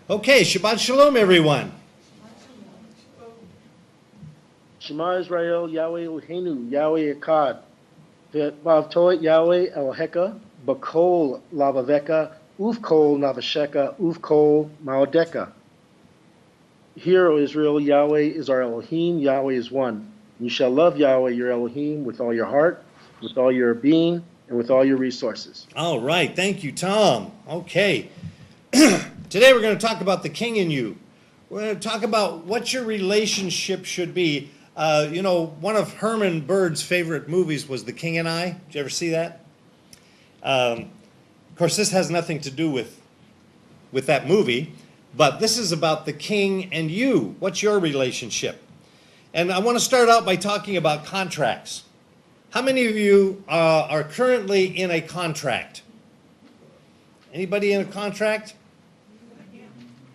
Okay, Shabbat Shalom, everyone. Shema Israel, Yahweh Eloheinu, Yahweh Echad. V'avtoit Yahweh Eloheka, Bakol Lavaveka, Uvkol Navasheka, Uvkol Maodeka. Hear, O Israel, Yahweh is our Elohim, Yahweh is one. You shall love Yahweh, your Elohim, with all your heart, with all your being, and with all your resources. All right, thank you, Tom. Okay. Today we're going to talk about the king in you. We're going to talk about what your relationship should be. One of Herman Bird's favorite movies was The King and I. Did you ever see that? Of course, this has nothing to do with that movie, but this is about the king and you. What's your relationship? And I want to start out by talking about contracts. How many of you are currently in a contract? Anybody in a contract?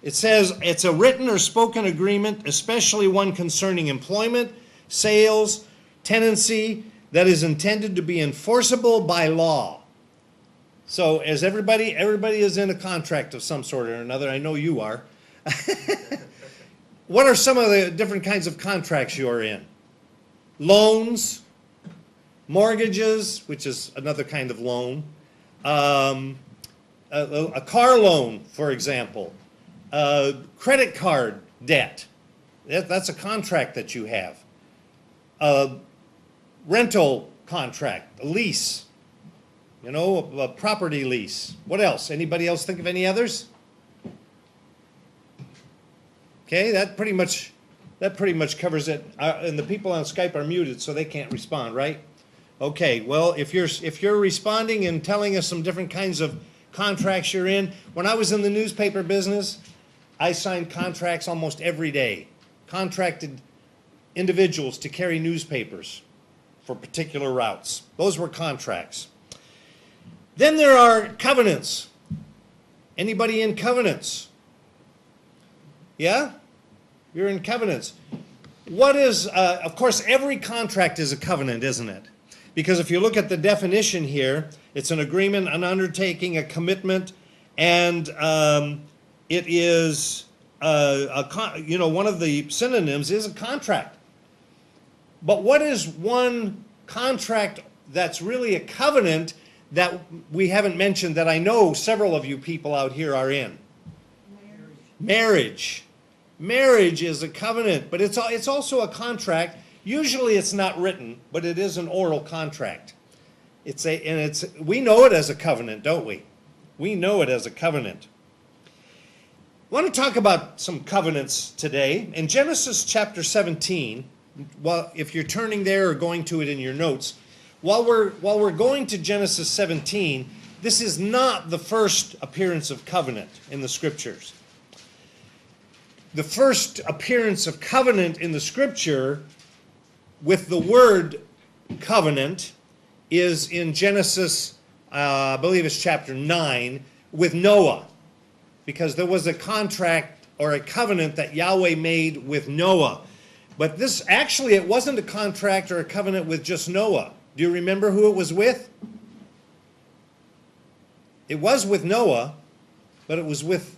It says it's a written or spoken agreement, especially one concerning employment, sales, tenancy, that is intended to be enforceable by law. So as everybody is in a contract of some sort or another. I know you are. What are some of the different kinds of contracts you are in? Loans, mortgages, which is another kind of loan, a car loan, for example. Credit card debt, that's a contract that you have. Rental contract, a lease, a property lease. What else? Anybody else think of any others? Okay, that pretty much covers it. And the people on Skype are muted, so they can't respond, right? Okay, well, if you're responding and telling us some different kinds of contracts you're in, when I was in the newspaper business, I signed contracts almost every day, contracted individuals to carry newspapers for particular routes. Those were contracts. Then there are covenants. Anybody in covenants? Yeah? You're in covenants. What is, of course, every contract is a covenant, isn't it? Because if you look at the definition here, it's an agreement, an undertaking, a commitment, and it is, one of the synonyms is a contract. But what is one contract that's really a covenant that we haven't mentioned that I know several of you people out here are in? Marriage. Marriage is a covenant, but it's also a contract. Usually it's not written, but it is an oral contract. We know it as a covenant, don't we? We know it as a covenant. I want to talk about some covenants today. In Genesis chapter 17, well, if you're turning there or going to it in your notes, while we're going to Genesis 17, this is not the first appearance of covenant in the scriptures. The first appearance of covenant in the scripture with the word covenant is in Genesis, I believe it's chapter 9, with Noah. Because there was a contract or a covenant that Yahweh made with Noah. But this, actually, it wasn't a contract or a covenant with just Noah. Do you remember who it was with? It was with Noah, but it was with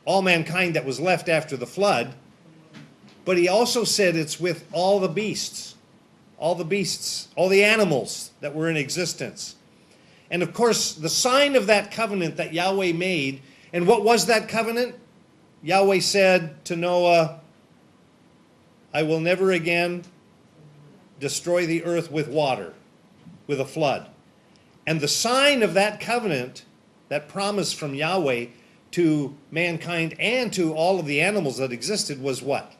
all mankind that was left after the flood. But he also said it's with all the beasts, all the animals that were in existence. And of course, the sign of that covenant that Yahweh made. And what was that covenant? Yahweh said to Noah, I will never again destroy the earth with water, with a flood. And the sign of that covenant, that promise from Yahweh to mankind and to all of the animals that existed was what?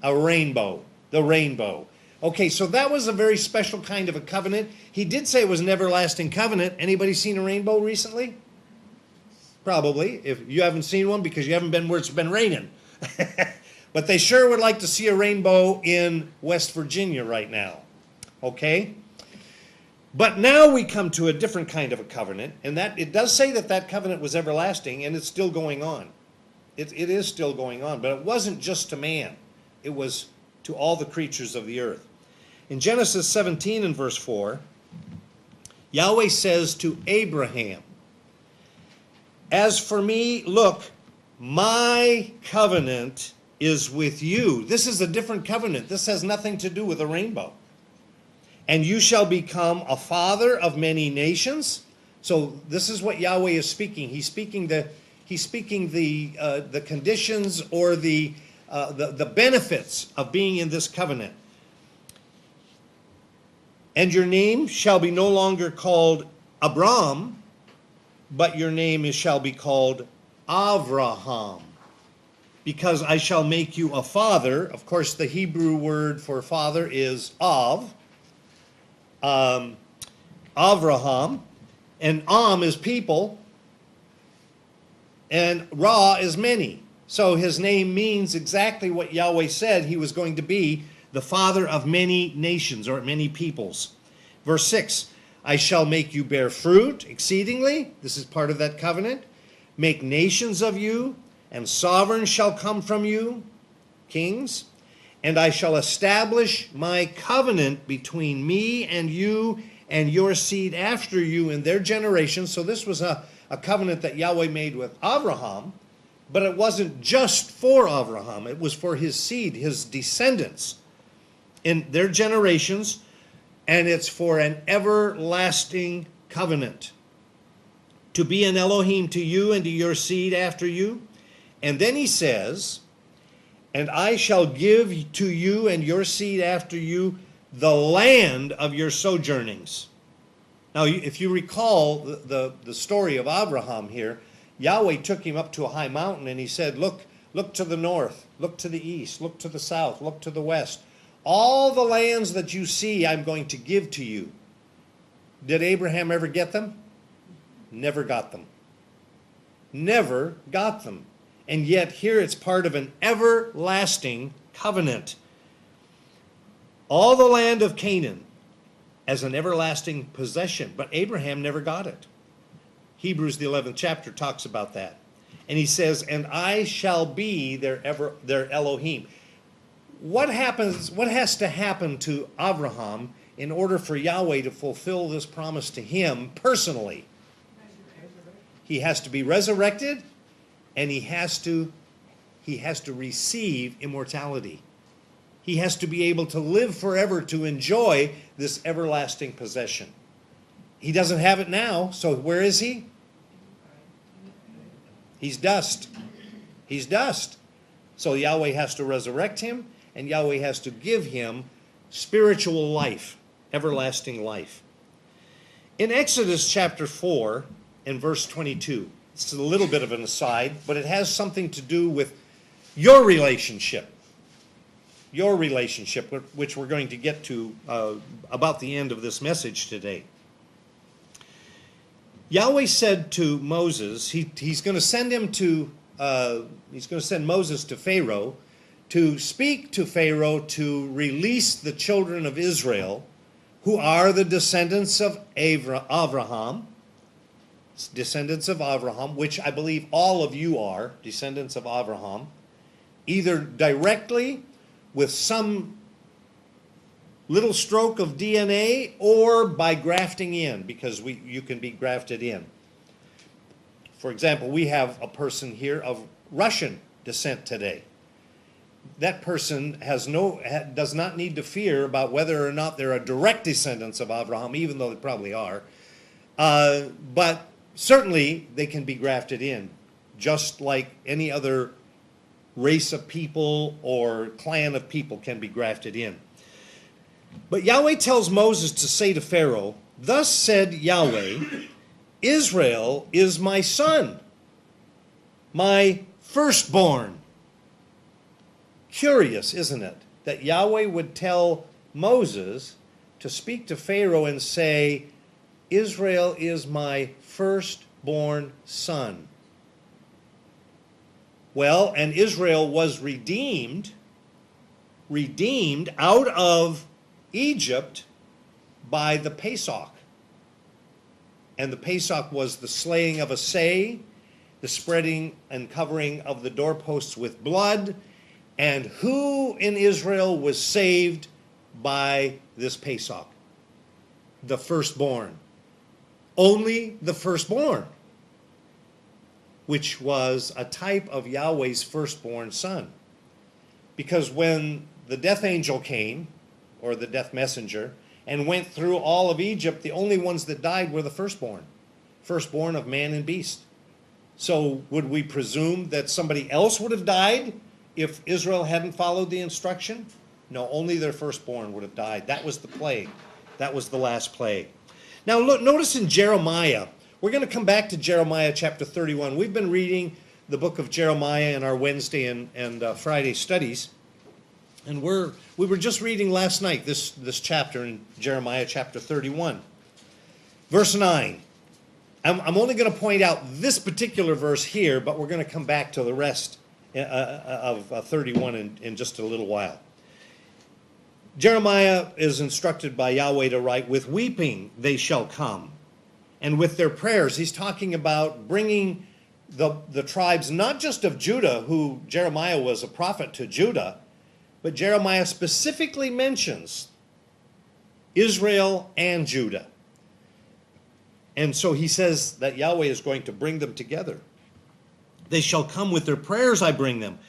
A rainbow, the rainbow. Okay, so that was a very special kind of a covenant. He did say it was an everlasting covenant. Anybody seen a rainbow recently? Probably, if you haven't seen one because you haven't been where it's been raining. But they sure would like to see a rainbow in West Virginia right now. Okay? But now we come to a different kind of a covenant, and that it does say that covenant was everlasting, and it's still going on. It is still going on, but it wasn't just to man. It was to all the creatures of the earth. In Genesis 17 and verse 4, Yahweh says to Abraham, as for me, look, My covenant is with you. This is a different covenant. This has nothing to do with a rainbow. And you shall become a father of many nations. So this is what Yahweh is speaking. He's speaking the conditions or the benefits of being in this covenant. And your name shall be no longer called Abram, but your name shall be called Avraham, because I shall make you a father. Of course, the Hebrew word for father is Av, Avraham, and Am is people, and Ra is many. So his name means exactly what Yahweh said he was going to be, the father of many nations or many peoples. Verse 6, I shall make you bear fruit exceedingly. This is part of that covenant. Make nations of you, and sovereigns shall come from you, kings. And I shall establish my covenant between me and you and your seed after you in their generations. So this was a covenant that Yahweh made with Abraham, but it wasn't just for Abraham. It was for his seed, his descendants in their generations, and it's for an everlasting covenant to be an Elohim to you and to your seed after you. And then he says, and I shall give to you and your seed after you the land of your sojournings. Now, if you recall the story of Abraham here, Yahweh took him up to a high mountain and he said, look to the north, look to the east, look to the south, look to the west. All the lands that you see, I'm going to give to you. Did Abraham ever get them? Never got them. Never got them. And yet here it's part of an everlasting covenant. All the land of Canaan as an everlasting possession, but Abraham never got it. Hebrews, the 11th chapter, talks about that. And he says, and I shall be their Elohim. What has to happen to Abraham in order for Yahweh to fulfill this promise to him personally? He has to be resurrected, and he has to receive immortality. He has to be able to live forever to enjoy this everlasting possession. He doesn't have it now, so where is he? He's dust. He's dust. So Yahweh has to resurrect him, and Yahweh has to give him spiritual life, everlasting life. In Exodus chapter 4 and verse 22, it's a little bit of an aside, but it has something to do with your relationship, which we're going to get to about the end of this message today. Yahweh said to Moses, he's going to send Moses to Pharaoh to speak to Pharaoh to release the children of Israel, who are the descendants of Abraham, which I believe all of you are descendants of Abraham, either directly with some little stroke of DNA or by grafting in, because you can be grafted in. For example, we have a person here of Russian descent today. That person does not need to fear about whether or not they're a direct descendants of Abraham, even though they probably are. But certainly they can be grafted in, just like any other race of people or clan of people can be grafted in. But Yahweh tells Moses to say to Pharaoh, thus said Yahweh, Israel is my son, my firstborn. Curious, isn't it, that Yahweh would tell Moses to speak to Pharaoh and say, Israel is my firstborn son. Well, and Israel was redeemed out of Egypt by the Pesach. And the Pesach was the slaying of a say, the spreading and covering of the doorposts with blood. And who in Israel was saved by this Pesach? The firstborn. Only the firstborn. which was a type of Yahweh's firstborn son. Because when the death angel came, or the death messenger, and went through all of Egypt, the only ones that died were the firstborn of man and beast. So would we presume that somebody else would have died if Israel hadn't followed the instruction? No, only their firstborn would have died. That was the plague. That was the last plague. Now look, notice in Jeremiah, we're going to come back to Jeremiah chapter 31. We've been reading the book of Jeremiah in our Wednesday and Friday studies. And we were just reading last night this chapter in Jeremiah chapter 31. Verse 9. I'm only going to point out this particular verse here, but we're going to come back to the rest of 31 in just a little while. Jeremiah is instructed by Yahweh to write, "With weeping they shall come, and with their prayers." He's talking about bringing the tribes, not just of Judah, who Jeremiah was a prophet to Judah, but Jeremiah specifically mentions Israel and Judah. And so he says that Yahweh is going to bring them together. "They shall come with their prayers, I bring them.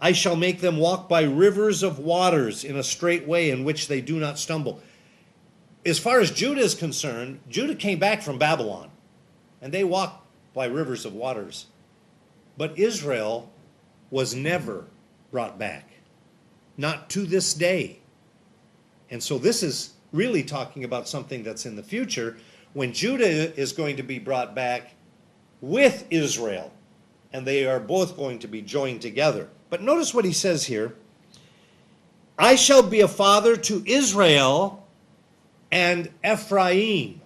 I shall make them walk by rivers of waters in a straight way in which they do not stumble." As far as Judah is concerned, Judah came back from Babylon, and they walked by rivers of waters. But Israel was never brought back, not to this day. And so this is really talking about something that's in the future, when Judah is going to be brought back with Israel, and they are both going to be joined together. But notice what he says here. "I shall be a father to Israel and Ephraim.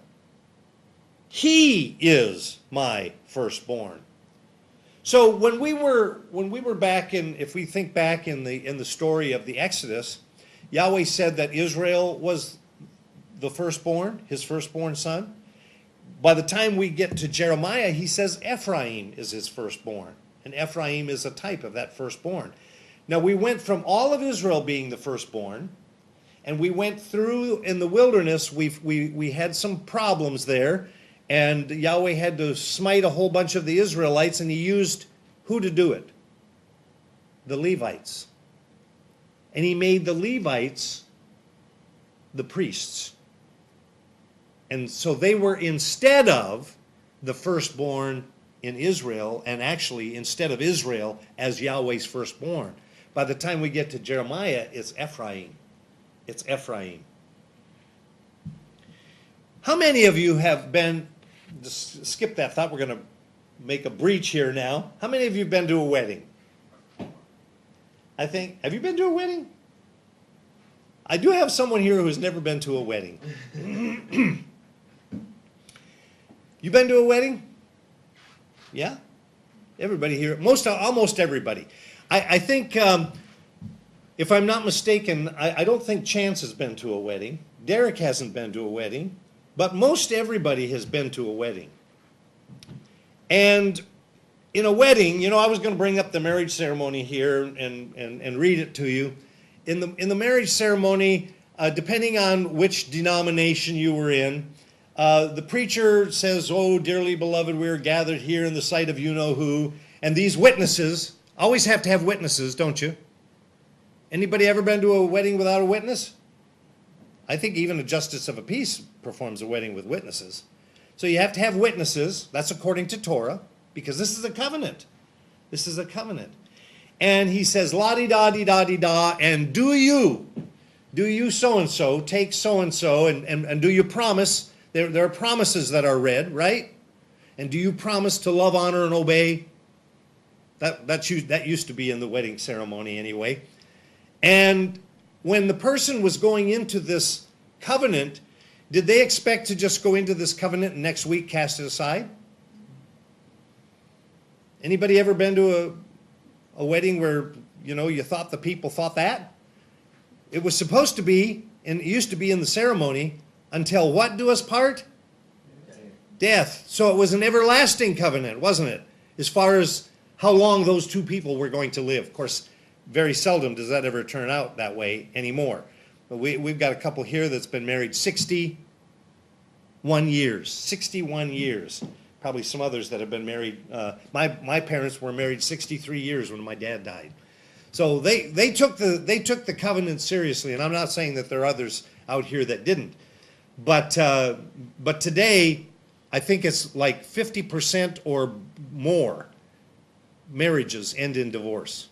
He is my firstborn." So when we were back in, if we think back in the story of the Exodus, Yahweh said that Israel was the firstborn, his firstborn son. By the time we get to Jeremiah, he says Ephraim is his firstborn. And Ephraim is a type of that firstborn. Now we went from all of Israel being the firstborn, and we went through in the wilderness. We had some problems there, and Yahweh had to smite a whole bunch of the Israelites, and he used who to do it? The Levites. And he made the Levites the priests. And so they were instead of the firstborn in Israel, and actually instead of Israel as Yahweh's firstborn. By the time we get to Jeremiah, it's Ephraim. It's Ephraim. How many of you have been, just skip that thought, we're going to make a breach here now. How many of you have been to a wedding? Have you been to a wedding? I do have someone here who's never been to a wedding. You been to a wedding? Yeah? Everybody here, almost everybody. I think, if I'm not mistaken, I don't think Chance has been to a wedding. Derek hasn't been to a wedding. But most everybody has been to a wedding. And in a wedding, I was going to bring up the marriage ceremony here and read it to you. In the marriage ceremony, depending on which denomination you were in, the preacher says, "Oh, dearly beloved, we are gathered here in the sight of you-know-who." And these witnesses, always have to have witnesses, don't you? Anybody ever been to a wedding without a witness? I think even a justice of a peace performs a wedding with witnesses. So you have to have witnesses. That's according to Torah, because this is a covenant. This is a covenant. And he says, la-di-da-di-da-di-da, and do you so-and-so, take so-and-so, and do you promise? There are promises that are read, right? And do you promise to love, honor, and obey? That used to be in the wedding ceremony anyway. And when the person was going into this covenant, did they expect to just go into this covenant and next week cast it aside? Anybody ever been to a wedding where, you thought the people thought that? It was supposed to be, and it used to be in the ceremony, until what do us part? Death. So it was an everlasting covenant, wasn't it? As far as how long those two people were going to live. Of course, very seldom does that ever turn out that way anymore. But we've got a couple here that's been married 61 years. 61 years. probably some others that have been married. My parents were married 63 years when my dad died. So they took the covenant seriously, and I'm not saying that there are others out here that didn't. But today, I think it's like 50% or more marriages end in divorce.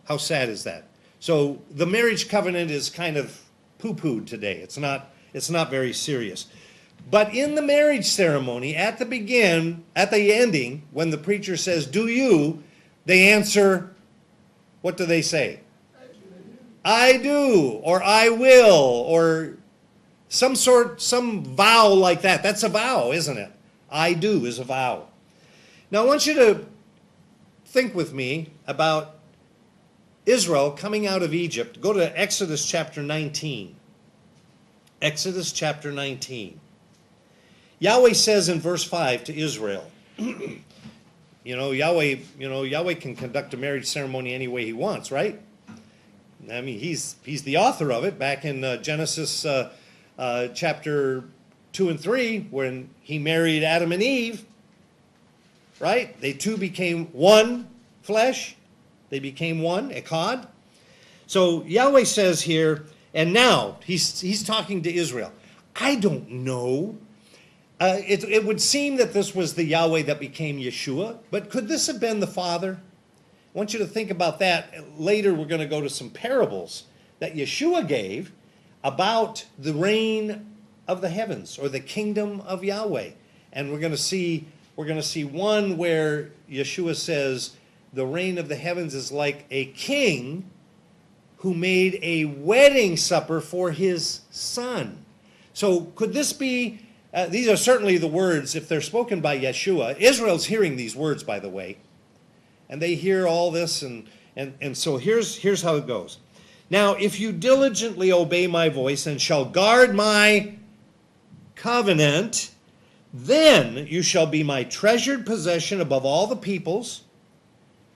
How sad is that? So the marriage covenant is kind of poo-pooed today. It's not very serious. But in the marriage ceremony, at the ending, when the preacher says, "Do you?" they answer, what do they say? I do, or I will, or some vow like that. That's a vow, isn't it? I do is a vow. Now I want you to think with me about Israel coming out of Egypt. Go to Exodus chapter 19. Exodus chapter 19. Yahweh says in verse 5 to Israel, Yahweh can conduct a marriage ceremony any way he wants, right? I mean, he's the author of it back in Genesis chapter 2 and 3, when he married Adam and Eve, right? They two became one flesh. They became one, echad. So Yahweh says here, and now he's talking to Israel. I don't know. It would seem that this was the Yahweh that became Yahshua, but could this have been the Father? I want you to think about that. Later we're going to go to some parables that Yahshua gave about the reign of the heavens, or the kingdom of Yahweh. And we're going to see one where Yahshua says the reign of the heavens is like a king who made a wedding supper for his son. So could this be, these are certainly the words, if they're spoken by Yahshua. Israel's hearing these words, by the way. And they hear all this, and so here's how it goes. Now, if you diligently obey my voice and shall guard my covenant, then you shall be my treasured possession above all the peoples,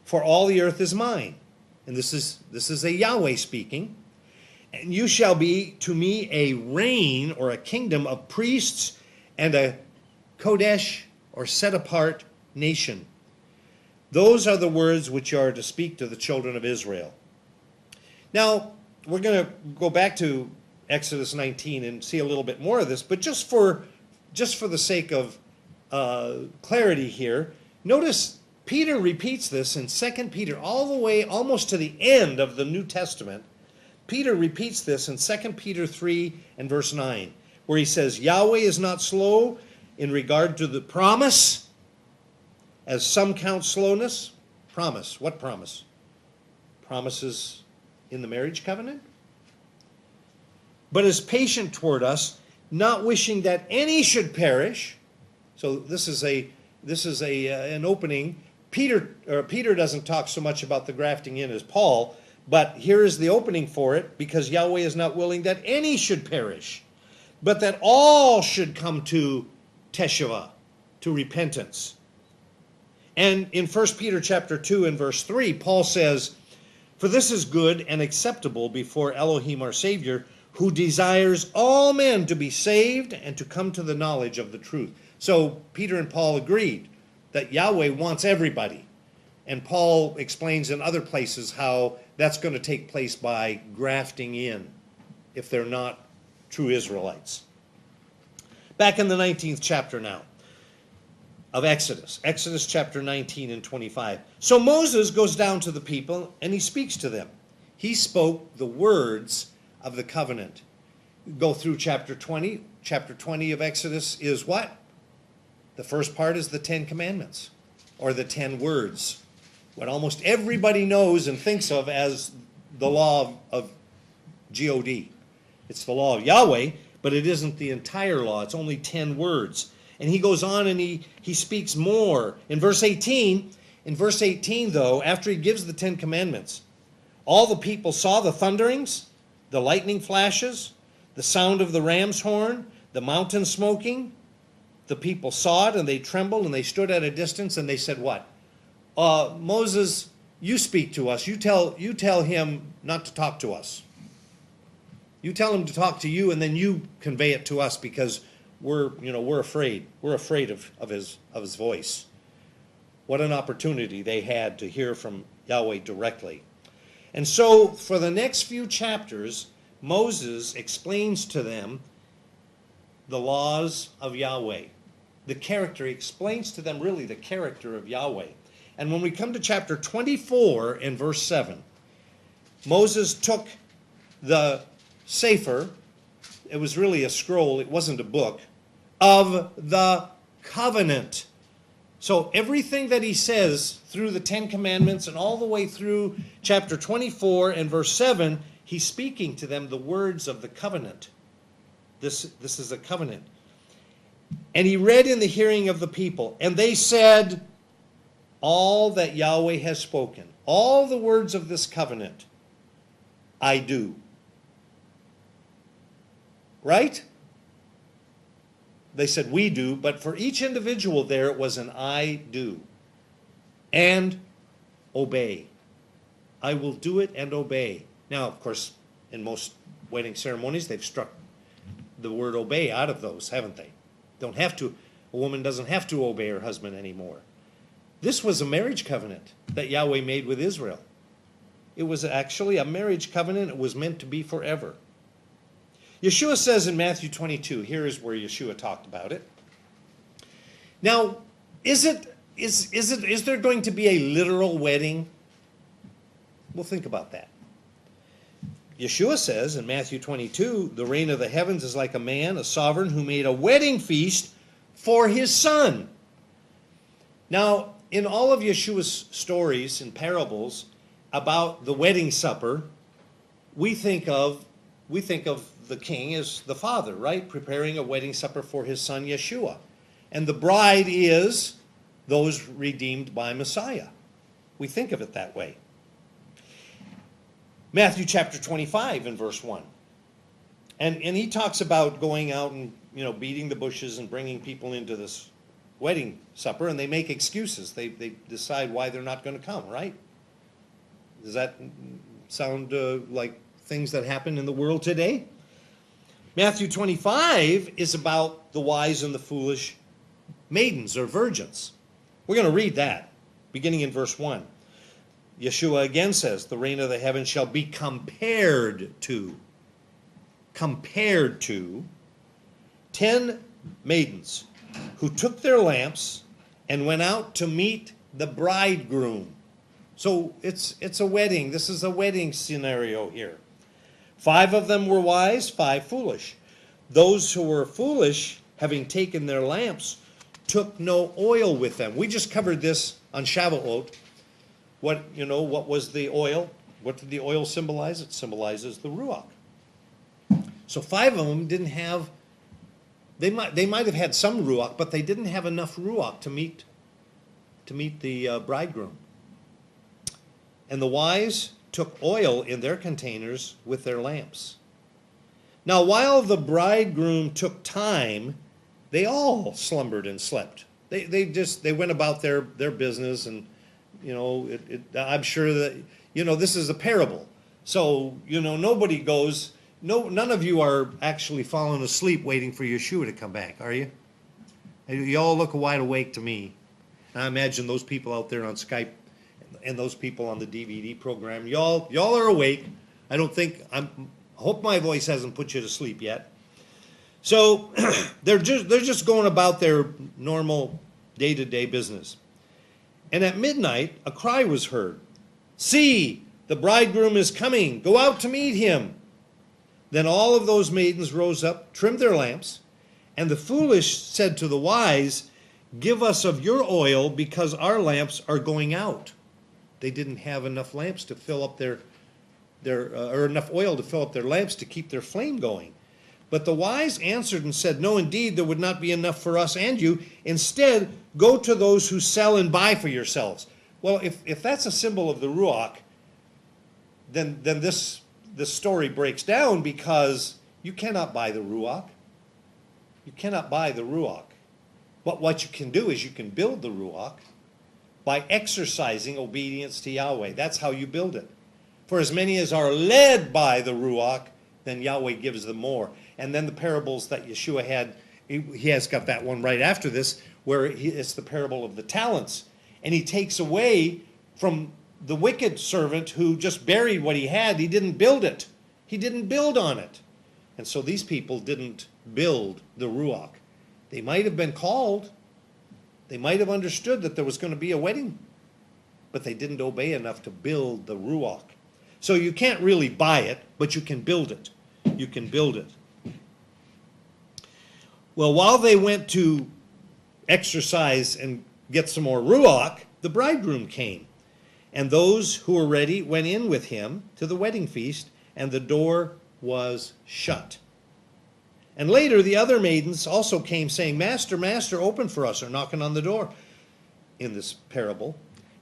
for all the earth is mine. And this is a Yahweh speaking. And you shall be to me a reign, or a kingdom of priests, and a Kodesh, or set apart nation. Those are the words which you are to speak to the children of Israel. Now, we're going to go back to Exodus 19 and see a little bit more of this, but just for the sake of clarity here, notice Peter repeats this in 2 Peter, all the way almost to the end of the New Testament. Peter repeats this in 2 Peter 3 and verse 9, where he says, Yahweh is not slow in regard to the promise, as some count slowness. Promise. What promise? Promises in the marriage covenant? But is patient toward us, not wishing that any should perish. So this is an opening. Peter doesn't talk so much about the grafting in as Paul, but here is the opening for it, because Yahweh is not willing that any should perish, but that all should come to teshuvah, to repentance. And in 1 Peter chapter 2 and verse 3, Paul says, for this is good and acceptable before Elohim our Savior, who desires all men to be saved and to come to the knowledge of the truth. So Peter and Paul agreed that Yahweh wants everybody. And Paul explains in other places how that's going to take place by grafting in, if they're not true Israelites. Back in the 19th chapter now of Exodus chapter 19 and 25. So Moses goes down to the people and he speaks to them. He spoke the words of the covenant. Go through chapter 20. Chapter 20 of Exodus is what? The first part is the 10 commandments, or the 10 words, what almost everybody knows and thinks of as the law of God. It's the law of Yahweh, but it isn't the entire law. It's only 10 words. And he goes on and he speaks more. In verse 18, though, after he gives the 10 commandments, all the people saw the thunderings, the lightning flashes, the sound of the ram's horn, the mountain smoking. The people saw it and they trembled and they stood at a distance and they said, what? Moses, you speak to us. You tell him not to talk to us. You tell him to talk to you, and then you convey it to us, because we're afraid. We're afraid of his voice. What an opportunity they had to hear from Yahweh directly. And so for the next few chapters, Moses explains to them the laws of Yahweh. The character, he explains to them really the character of Yahweh. And when we come to chapter 24 and verse 7, Moses took the Sefer, it was really a scroll, it wasn't a book, of the covenant. So everything that he says through the Ten Commandments and all the way through chapter 24 and verse 7, he's speaking to them the words of the covenant. This is a covenant. And he read in the hearing of the people, and they said, all that Yahweh has spoken, all the words of this covenant, I do. Right? They said, we do, but for each individual there, it was an I do. And obey. I will do it and obey. Now, of course, in most wedding ceremonies, they've struck the word obey out of those, haven't they? Don't have to. A woman doesn't have to obey her husband anymore. This was a marriage covenant that Yahweh made with Israel. It was actually a marriage covenant. It was meant to be forever. Yahshua says in Matthew 22, here is where Yahshua talked about it. Now, is there going to be a literal wedding? We'll think about that. Yahshua says in Matthew 22, the reign of the heavens is like a man, a sovereign, who made a wedding feast for his son. Now, in all of Yeshua's stories and parables about the wedding supper, we think of the king as the father, right? Preparing a wedding supper for his son Yeshua. And the bride is those redeemed by Messiah. We think of it that way. Matthew chapter 25 and verse 1. And he talks about going out and, beating the bushes and bringing people into this wedding supper, and they make excuses. They decide why they're not going to come, right? Does that sound like things that happen in the world today? Matthew 25 is about the wise and the foolish maidens or virgins. We're going to read that, beginning in verse 1. Yeshua again says, the reign of the heavens shall be compared to 10 maidens who took their lamps and went out to meet the bridegroom. So it's a wedding. This is a wedding scenario here. 5 of them were wise, 5 foolish. Those who were foolish, having taken their lamps, took no oil with them. We just covered this on Shavuot. What was the oil? What did the oil symbolize? It symbolizes the Ruach. So 5 of them didn't have, they might have had some Ruach, but they didn't have enough Ruach to meet the bridegroom. And the wise took oil in their containers with their lamps. Now, while the bridegroom took time, they all slumbered and slept. They went about their business, and I'm sure that this is a parable. So nobody goes. None of you are actually falling asleep waiting for Yeshua to come back, are you? You all look wide awake to me. I imagine those people out there on Skype and those people on the DVD program, y'all are awake. I hope my voice hasn't put you to sleep yet. So they're just going about their normal day-to-day business. And at midnight, a cry was heard. See, the bridegroom is coming. Go out to meet him. Then all of those maidens rose up, trimmed their lamps, and the foolish said to the wise, give us of your oil, because our lamps are going out. They didn't have enough lamps to fill up or enough oil to fill up their lamps to keep their flame going. But the wise answered and said, no, indeed, there would not be enough for us and you. Instead, go to those who sell and buy for yourselves. Well, if that's a symbol of the Ruach, then this story breaks down, because you cannot buy the Ruach. You cannot buy the Ruach. But what you can do is you can build the Ruach by exercising obedience to Yahweh. That's how you build it. For as many as are led by the Ruach, then Yahweh gives them more. And then the parables that Yeshua had he has got that one right after this, where it's the parable of the talents. And he takes away from the wicked servant who just buried what he had. He didn't build it. He didn't build on it. And so these people didn't build the Ruach. They might have been called. They might have understood that there was going to be a wedding. But they didn't obey enough to build the Ruach. So you can't really buy it, but you can build it. You can build it. Well, while they went to exercise and get some more Ruach, the bridegroom came. And those who were ready went in with him to the wedding feast, and the door was shut. And later the other maidens also came, saying, Master, Master, open for us, or knocking on the door, in this parable.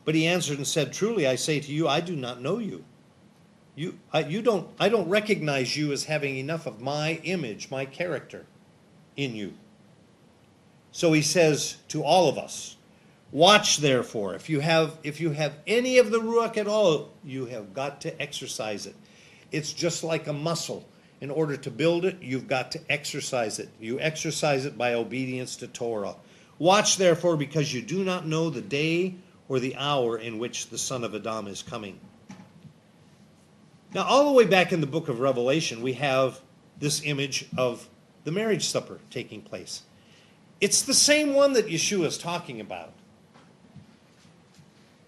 But he answered and said, Truly I say to you, I do not know you. I don't recognize you as having enough of my image, my character in you. So he says to all of us, watch therefore. If you have any of the Ruach at all, you have got to exercise it. It's just like a muscle. In order to build it, you've got to exercise it. You exercise it by obedience to Torah. Watch therefore, because you do not know the day or the hour in which the Son of Adam is coming. Now, all the way back in the book of Revelation, we have this image of the marriage supper taking place. It's the same one that Yahshua is talking about.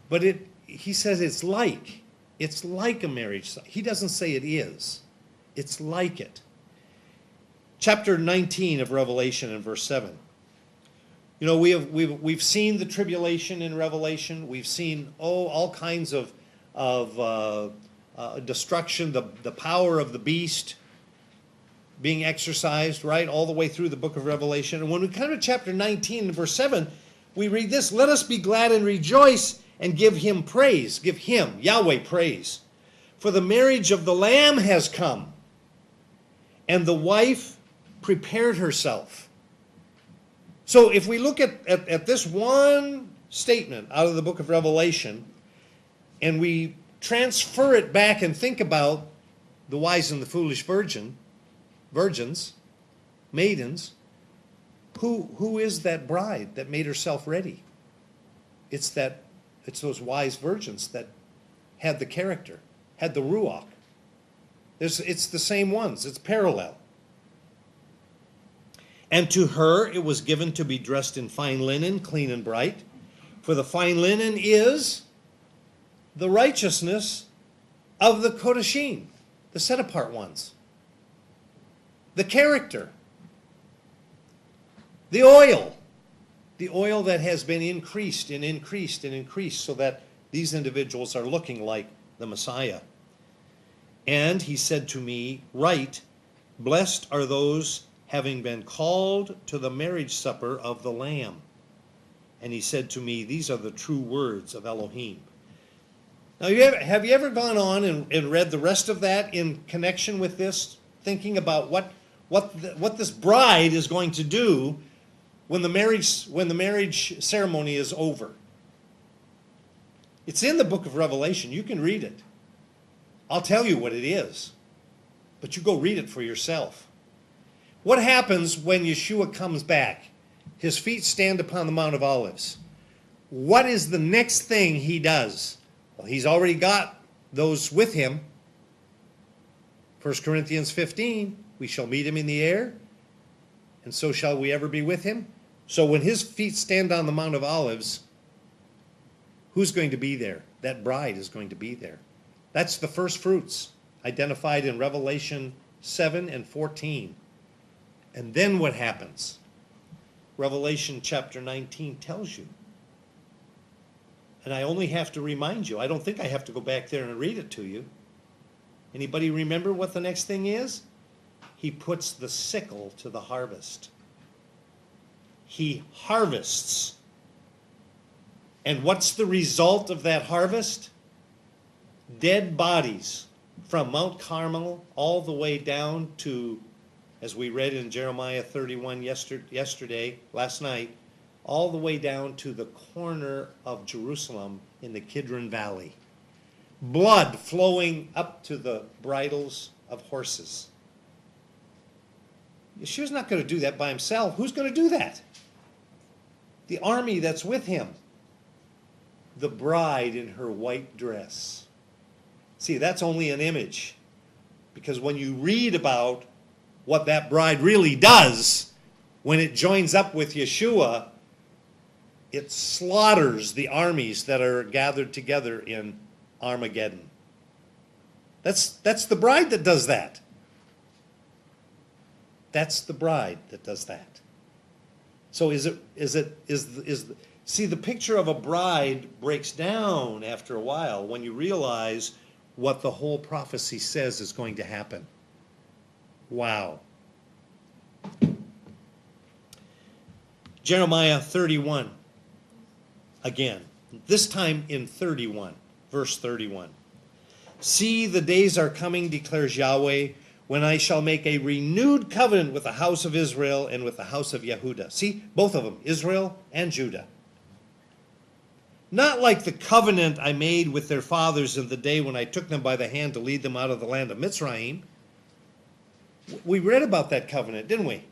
But he says it's like a marriage supper. He doesn't say it is. It's like it. Chapter 19 of Revelation and verse 7. You know, we've seen the tribulation in Revelation. We've seen all kinds of destruction, the power of the beast being exercised, right, all the way through the book of Revelation. And when we come to chapter 19 and verse 7, we read this, let us be glad and rejoice and give him praise. Give him, Yahweh, praise. For the marriage of the Lamb has come, and the wife prepared herself. So if we look at this one statement out of the book of Revelation, and we transfer it back and think about the wise and the foolish virgins, maidens, who is that bride that made herself ready? It's those wise virgins that had the character, had the Ruach. It's the same ones. It's parallel. And to her it was given to be dressed in fine linen, clean and bright. For the fine linen is the righteousness of the Kodashim, the set-apart ones. The character. The oil that has been increased and increased and increased so that these individuals are looking like the Messiah. And he said to me, Write, blessed are those having been called to the marriage supper of the Lamb. And he said to me, These are the true words of Elohim. Now, have you ever gone on and read the rest of that in connection with this, thinking about what this bride is going to do when the marriage ceremony is over? It's in the book of Revelation. You can read it. I'll tell you what it is, but you go read it for yourself. What happens when Yahshua comes back? His feet stand upon the Mount of Olives. What is the next thing he does? Well, he's already got those with him. 1 Corinthians 15, we shall meet him in the air, and so shall we ever be with him. So when his feet stand on the Mount of Olives, who's going to be there? That bride is going to be there. That's the first fruits identified in Revelation 7 and 14. And then what happens? Revelation chapter 19 tells you. And I only have to remind you. I don't think I have to go back there and read it to you. Anybody remember what the next thing is? He puts the sickle to the harvest. He harvests. And what's the result of that harvest? Dead bodies from Mount Carmel all the way down to, as we read in Jeremiah 31 last night, all the way down to the corner of Jerusalem in the Kidron Valley. Blood flowing up to the bridles of horses. Yeshua's not going to do that by himself. Who's going to do that? The army that's with him. The bride in her white dress. See, that's only an image. Because when you read about what that bride really does, when it joins up with Yeshua, it slaughters the armies that are gathered together in Armageddon. That's the bride that does that. That's the bride that does that. So see, the picture of a bride breaks down after a while when you realize what the whole prophecy says is going to happen. Wow. Jeremiah 31. Again, this time in 31, verse 31. See, the days are coming, declares Yahweh, when I shall make a renewed covenant with the house of Israel and with the house of Yehudah. See, both of them, Israel and Judah. Not like the covenant I made with their fathers in the day when I took them by the hand to lead them out of the land of Mitzrayim. We read about that covenant, didn't we?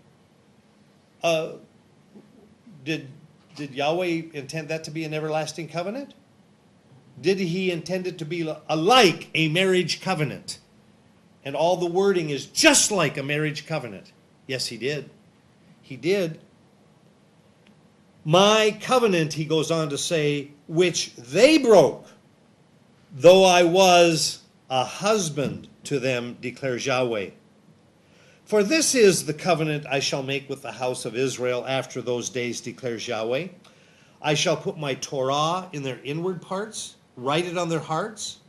Did Yahweh intend that to be an everlasting covenant? Did he intend it to be like a marriage covenant? And all the wording is just like a marriage covenant. Yes, he did. He did. My covenant, he goes on to say, which they broke, though I was a husband to them, declares Yahweh. For this is the covenant I shall make with the house of Israel after those days, declares Yahweh. I shall put my Torah in their inward parts, write it on their hearts.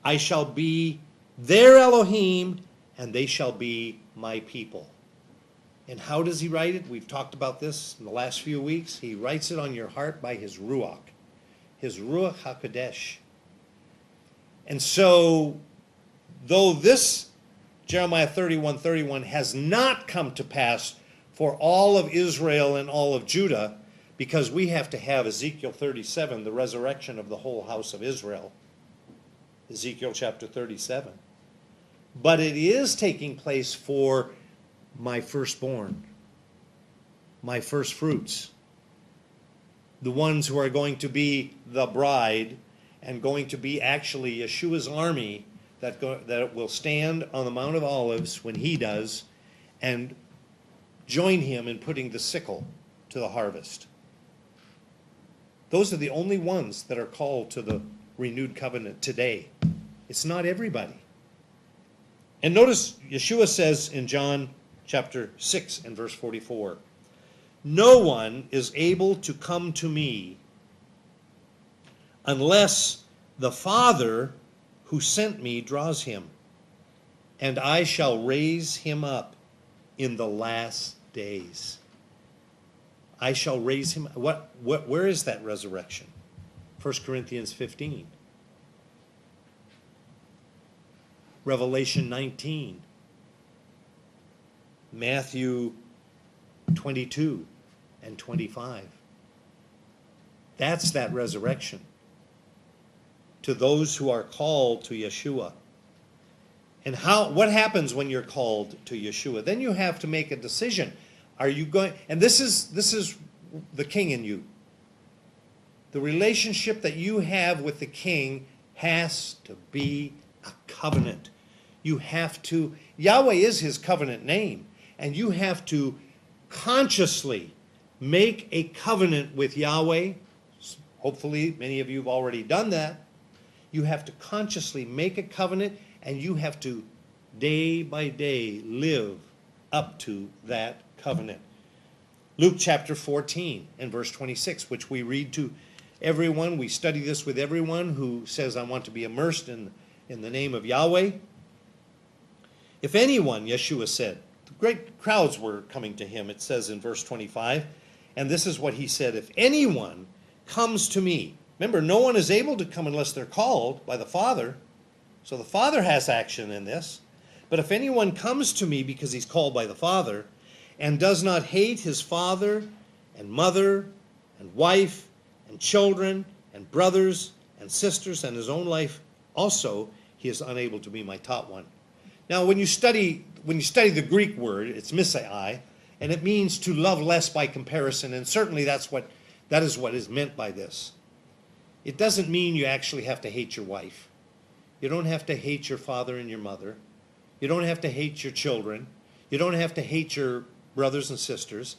I shall be their Elohim, and they shall be my people. And how does he write it? We've talked about this in the last few weeks. He writes it on your heart by his Ruach HaKodesh. And so, though this Jeremiah 31:31 has not come to pass for all of Israel and all of Judah, because we have to have Ezekiel 37, the resurrection of the whole house of Israel. Ezekiel chapter 37. But it is taking place for my firstborn, my first fruits, the ones who are going to be the bride and going to be actually Yeshua's army that will stand on the Mount of Olives when he does and join him in putting the sickle to the harvest. Those are the only ones that are called to the renewed covenant today. It's not everybody. And notice Yeshua says in John chapter 6 and verse 44, no one is able to come to me unless the Father who sent me draws him, and I shall raise him up in the last days. I shall raise him. Where is that resurrection? 1 Corinthians 15. Revelation 19. Matthew 22 and 25. That's that resurrection. To those who are called to Yeshua. And what happens when you're called to Yeshua? Then you have to make a decision. Are you going, and this is the king in you. The relationship that you have with the king has to be a covenant. You have to, Yahweh is his covenant name, and you have to consciously make a covenant with Yahweh. Hopefully many of you have already done that. You have to consciously make a covenant, and you have to day by day live up to that covenant. Luke chapter 14 and verse 26, which we read to everyone. We study this with everyone who says, I want to be immersed in the name of Yahweh. If anyone, Yeshua said, the great crowds were coming to him, it says in verse 25, and this is what he said, if anyone comes to me, remember, no one is able to come unless they're called by the Father, so the Father has action in this, but if anyone comes to me because he's called by the Father, and does not hate his father and mother and wife and children and brothers and sisters and his own life also, he is unable to be my taught one. Now, when you study the Greek word, it's misai, and it means to love less by comparison, and certainly that is what is meant by this. It doesn't mean you actually have to hate your wife. You don't have to hate your father and your mother. You don't have to hate your children. You don't have to hate your brothers and sisters.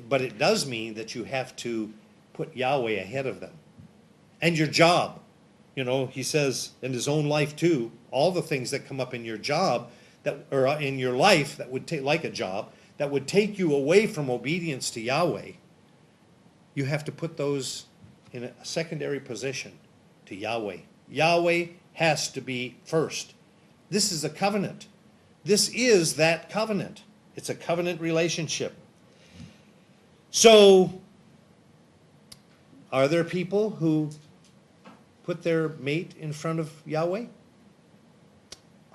But it does mean that you have to put Yahweh ahead of them. And your job. You know, he says in his own life too, all the things that come up in your job, or in your life that would take, like a job, that would take you away from obedience to Yahweh, you have to put those in a secondary position to Yahweh. Yahweh has to be first. This is a covenant. This is that covenant. It's a covenant relationship. So, are there people who put their mate in front of Yahweh?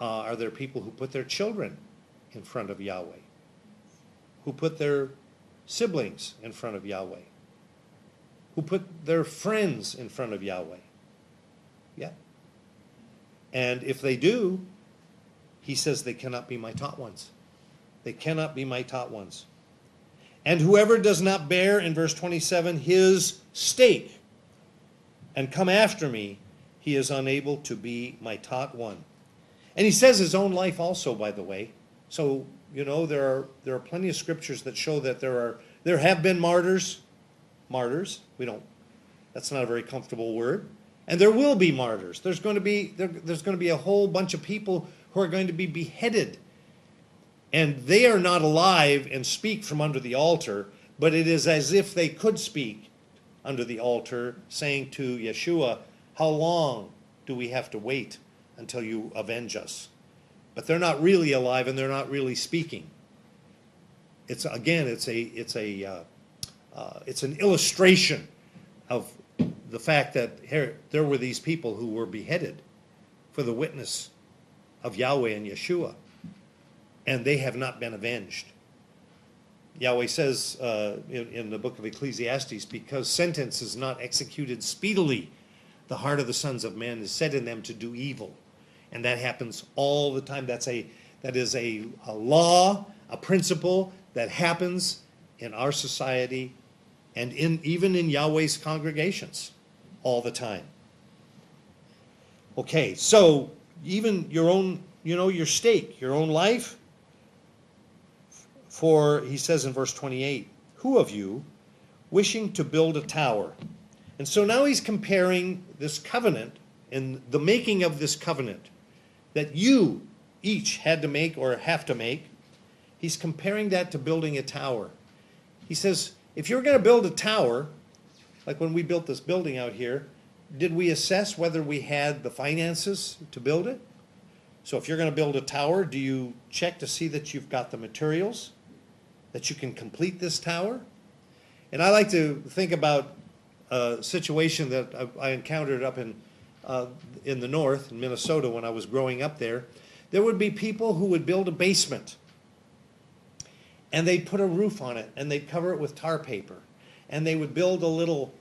Are there people who put their children in front of Yahweh? Who put their siblings in front of Yahweh? Who put their friends in front of Yahweh? Yeah. And if they do, he says they cannot be my taught ones. They cannot be my taught ones. And whoever does not bear, in verse 27, his stake and come after me, he is unable to be my taught one. And he says his own life also, by the way. So, you know, there are plenty of scriptures that show that there have been martyrs. That's not a very comfortable word. And there will be martyrs. There's going to be a whole bunch of people who are going to be beheaded. And they are not alive and speak from under the altar, but it is as if they could speak under the altar, saying to Yahshua, how long do we have to wait until you avenge us? But they're not really alive and they're not really speaking. It's an illustration of the fact that there were these people who were beheaded for the witness of Yahweh and Yahshua, and they have not been avenged. Yahweh says in the book of Ecclesiastes, because sentence is not executed speedily, the heart of the sons of men is set in them to do evil. And that happens all the time. That is a law, a principle that happens in our society and even in Yahweh's congregations all the time. Okay, so even your own, your stake, your own life. For, he says in verse 28, who of you, wishing to build a tower? And so now he's comparing this covenant and the making of this covenant that you each had to make or have to make. He's comparing that to building a tower. He says, if you're going to build a tower, like when we built this building out here, did we assess whether we had the finances to build it? So if you're going to build a tower, do you check to see that you've got the materials, that you can complete this tower? And I like to think about a situation that I encountered up in the north, in Minnesota, when I was growing up there. There would be people who would build a basement, and they'd put a roof on it, and they'd cover it with tar paper, and they would build a little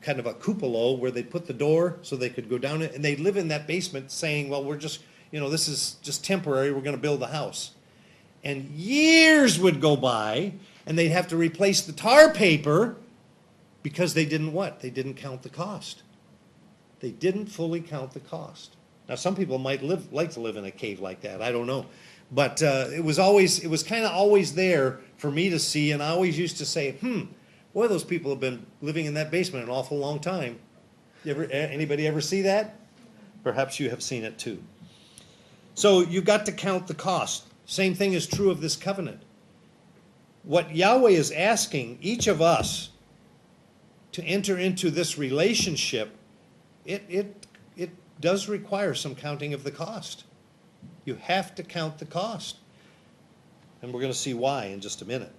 kind of a cupola where they'd put the door so they could go down it, and they'd live in that basement saying, well, we're just, this is just temporary, we're going to build the house. And years would go by, and they'd have to replace the tar paper because they didn't what? They didn't count the cost. They didn't fully count the cost. Now, some people might like to live in a cave like that. I don't know. But it was kind of always there for me to see, and I always used to say, boy, those people have been living in that basement an awful long time. Anybody ever see that? Perhaps you have seen it too. So you've got to count the cost. Same thing is true of this covenant. What Yahweh is asking each of us to enter into this relationship, it does require some counting of the cost. You have to count the cost. And we're going to see why in just a minute.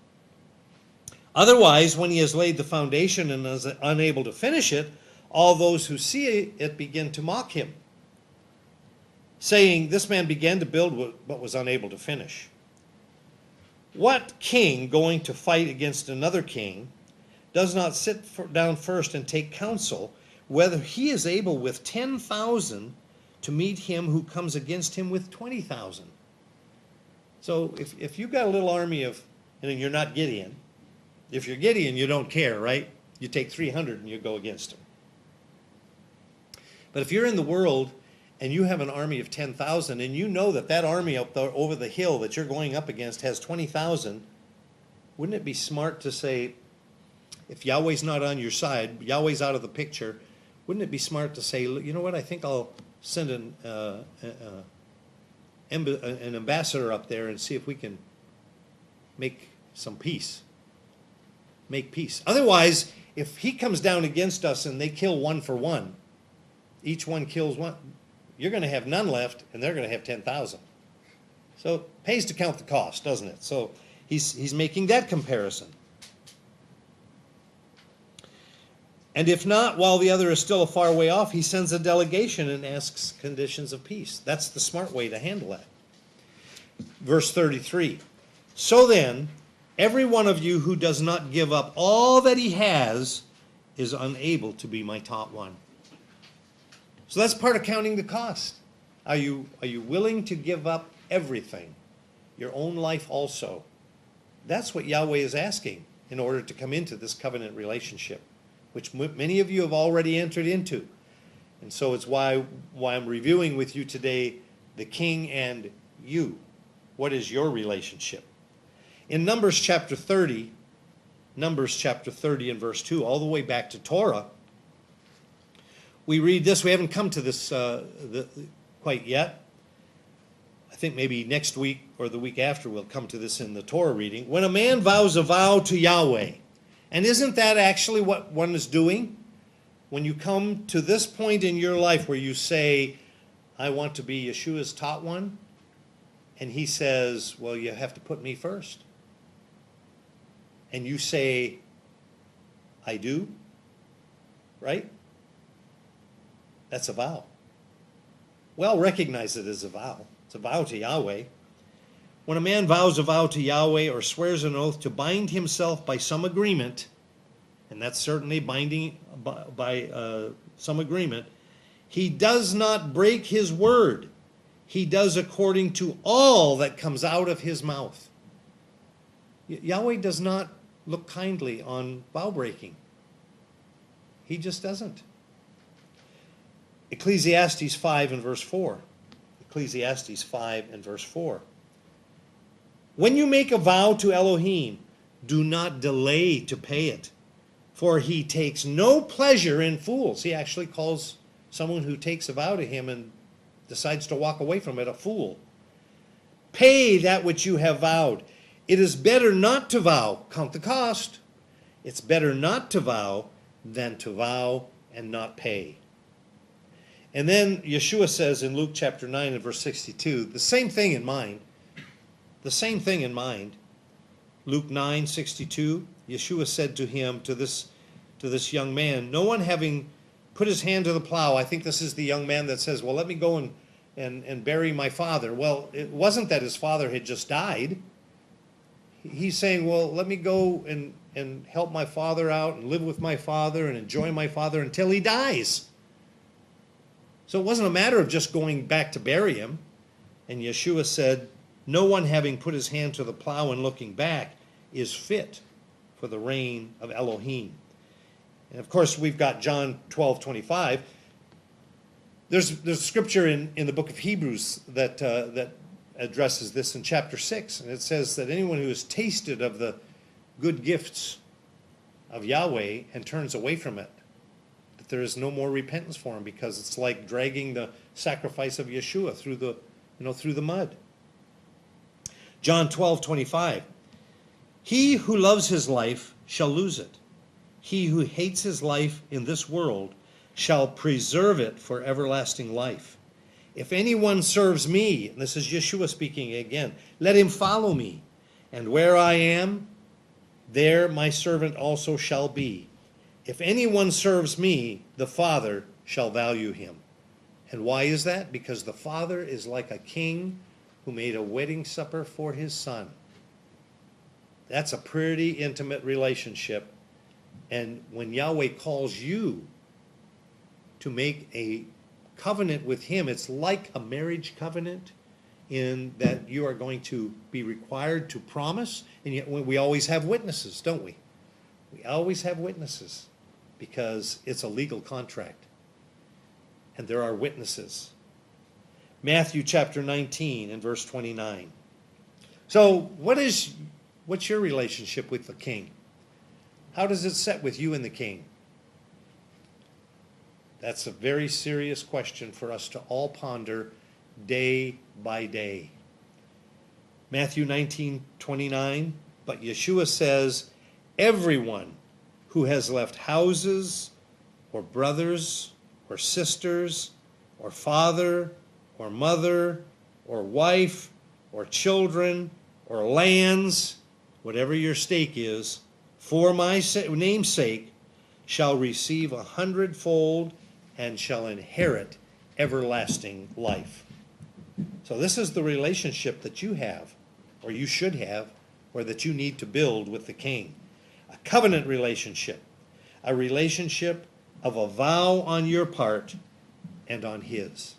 Otherwise, when he has laid the foundation and is unable to finish it, all those who see it begin to mock him, saying, this man began to build but was unable to finish. What king going to fight against another king does not sit down first and take counsel whether he is able with 10,000 to meet him who comes against him with 20,000. So if you've got a little army of, and you're not Gideon, if you're Gideon, you don't care, right? You take 300 and you go against him. But if you're in the world and you have an army of 10,000 and you know that that army up there over the hill that you're going up against has 20,000, wouldn't it be smart to say, if Yahweh's not on your side, Yahweh's out of the picture, wouldn't it be smart to say, you know what, I think I'll send an ambassador up there and see if we can make some peace. Make peace. Otherwise, if he comes down against us and they kill one for one, each one kills one, you're going to have none left and they're going to have 10,000. So it pays to count the cost, doesn't it? So he's making that comparison. And if not, while the other is still a far way off, he sends a delegation and asks conditions of peace. That's the smart way to handle that. Verse 33. So then, every one of you who does not give up all that he has is unable to be my taught one. So that's part of counting the cost. Are you willing to give up everything? Your own life also. That's what Yahweh is asking in order to come into this covenant relationship, which many of you have already entered into. And so it's why I'm reviewing with you today the king and you. What is your relationship? In Numbers chapter 30 and verse 2, all the way back to Torah, we read this. We haven't come to this quite yet. I think maybe next week or the week after we'll come to this in the Torah reading. When a man vows a vow to Yahweh, and isn't that actually what one is doing? When you come to this point in your life where you say, I want to be Yeshua's taught one, and he says, well, you have to put me first. And you say, I do, right? That's a vow. Well, recognize it as a vow. It's a vow to Yahweh. When a man vows a vow to Yahweh or swears an oath to bind himself by some agreement, and that's certainly binding by some agreement, he does not break his word. He does according to all that comes out of his mouth. Yahweh does not look kindly on vow breaking. He just doesn't. Ecclesiastes 5 and verse 4. Ecclesiastes 5 and verse 4. When you make a vow to Elohim, do not delay to pay it, for he takes no pleasure in fools. He actually calls someone who takes a vow to him and decides to walk away from it a fool. Pay that which you have vowed. It is better not to vow. Count the cost. It's better not to vow than to vow and not pay. And then Yeshua says in Luke chapter 9 and verse 62, the same thing in mind. The same thing in mind. Luke 9:62, Yeshua said to him, to this young man, no one having put his hand to the plow. I think this is the young man that says, well, let me go and bury my father. Well, it wasn't that his father had just died. He's saying, well, let me go and help my father out and live with my father and enjoy my father until he dies. So it wasn't a matter of just going back to bury him. And Yeshua said, no one having put his hand to the plow and looking back is fit for the reign of Elohim. And of course, we've got John 12:25. There's scripture in the book of Hebrews that addresses this in chapter 6. And it says that anyone who has tasted of the good gifts of Yahweh and turns away from it, that there is no more repentance for him, because it's like dragging the sacrifice of Yeshua through the mud. John 12:25. He who loves his life shall lose it. He who hates his life in this world shall preserve it for everlasting life. If anyone serves me, and this is Yeshua speaking again, let him follow me. And where I am, there my servant also shall be. If anyone serves me, the Father shall value him. And why is that? Because the Father is like a king who made a wedding supper for his son. That's a pretty intimate relationship. And when Yahweh calls you to make a covenant with him. It's like a marriage covenant in that you are going to be required to promise, and yet we always have witnesses, don't we? We always have witnesses because it's a legal contract, and there are witnesses. Matthew chapter 19 and verse 29. So what's your relationship with the king? How does it set with you and the king? That's a very serious question for us to all ponder day by day. Matthew 19:29, but Yahshua says, everyone who has left houses or brothers or sisters or father or mother or wife or children or lands, whatever your stake is, for my name's sake, shall receive 100-fold and shall inherit everlasting life. So this is the relationship that you have, or you should have, or that you need to build with the king. A covenant relationship, a relationship of a vow on your part and on his.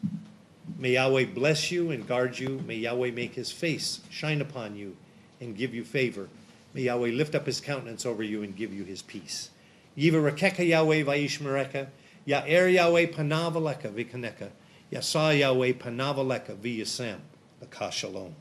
May Yahweh bless you and guard you. May Yahweh make his face shine upon you and give you favor. May Yahweh lift up his countenance over you and give you his peace. Yivarekeka Yahweh vayishmereka, Ya'er Yahweh panav aleka v'kaneka, Yasa Yahweh panav aleka v'yasem. L'ka shalom.